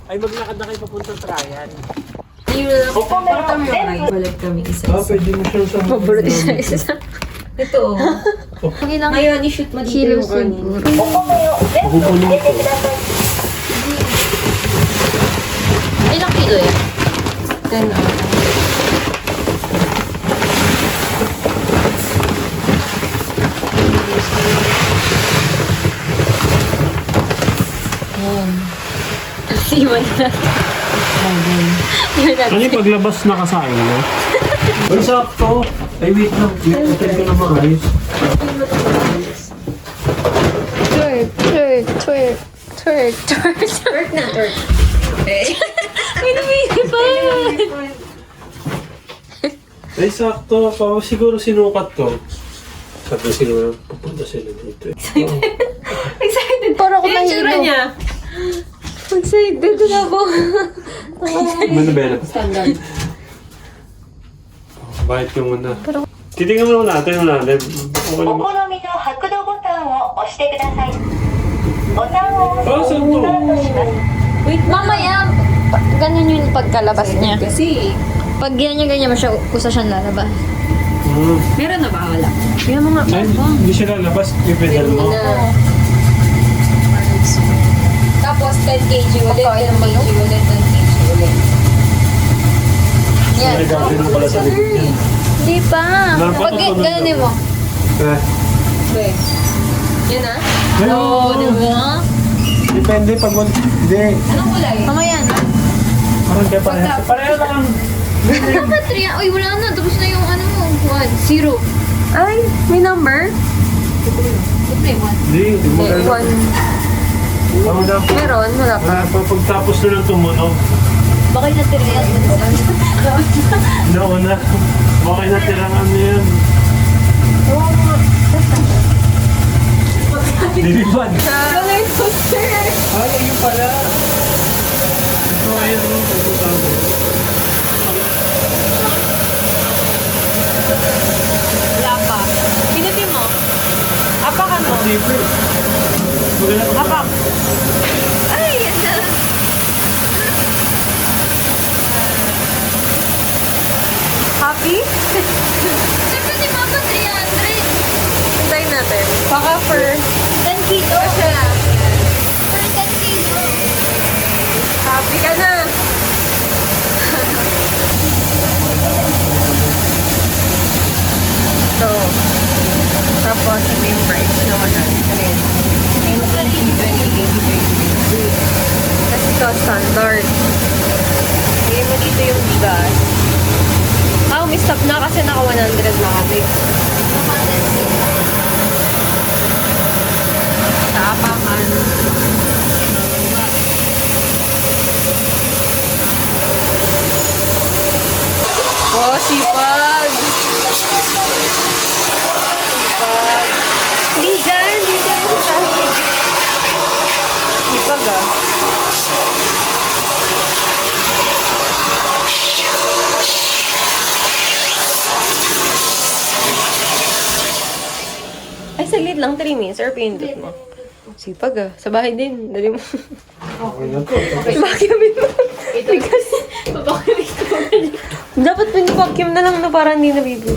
Ay, maglakad na kayo papuntang Trayan. Ayun na lang. Para kami yung balik kami isa-isa. Pwede mo siya sa... Paborito isa-isa. Ito. Ilang Ngayon, i-shoot mo dito kilo yung kanin. siguro. Pupunin ko. Ilang kilo yan? 10 Iwan na. Ano yung paglabas na kasain mo? Ay, sakto. Ay, wait lang. Hotel ko na maayos. Twerk. Twerk na, twerk. May namili pa. Ay, sakto. Siguro sinukat ko. Sabi siguro, pupunta sila dito. Excited. Para ko Yung tsura nahilo. niya. Excited na ako. Ano ba yan? Standard. Bakit ka muna? Titingnan mo natin yung natin. Okay お naman. 好みの拍動ボタンを押してください。ボタンを押す Ah, と saan to? スタートします。 Wait, Mamaya, ganun yung pagkalabas niya. kasi. Pag ganyan mo siya, kusa siyang lalabas. Meron na ba? Wala. Kaya mga... Ay, hindi siya lalabas. Ipedal mo. Tapos 10 kg ulit, 10 kg ulit, 10 kg ulit. Yan. Nagagawin mo pala sa likod yan. Di pa. Pag ganin mo. Okay. Yan na? Oo, di ba? Depende pag hindi. Anong kulay? Mamaya na. Parang kaya pareho. Pareho lang. Dapat 3. Uy, wala na. Tapos na yung ano mo. 1, 0. Ay, may number? May one. Hindi mo alam. 1. Ako na po. Meron, wala pa. Wala pa. Pagtapos na lang tumunog. Bakit na 3 yan? Nauna. Okay na tilang ano yan. Nilipad. Color coaster! Ay, yun pala. Ito ay ano. Ito tamo. Wala pa. Pinutin mo. Apakan mo. Siyempre. Maganda pa. Apak. Ay, yan na. Happy? Siyempre si Papa 300. Hintayin natin. Baka for 10 kilo. siya. For 10 kilo. Happy ka na. So, tapos ito yung price naman natin. Ayun, 20, kasi ito standard. Ayun mo dito yung bigas. May stop na kasi naka 100 na kami. Sa apakan. Oh, sipag! Di dyan! Sipag ah. Ay, saglit lang, 3 minutes. Or pinindot mo. Sipag ah. Sa bahay din. Dali mo. Okay na to. Vacuumin mo. Bigas. Dapat pinapacuum na lang na para hindi nabibi.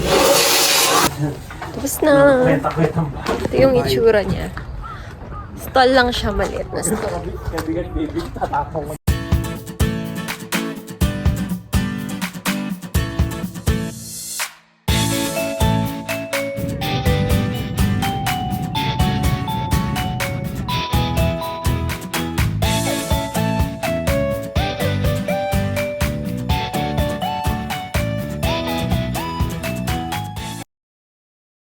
Tapos na. Kwenta ba? Ito yung itsura niya. Stall lang siya, maliit na stall. Kaya bigat baby. Tatapong.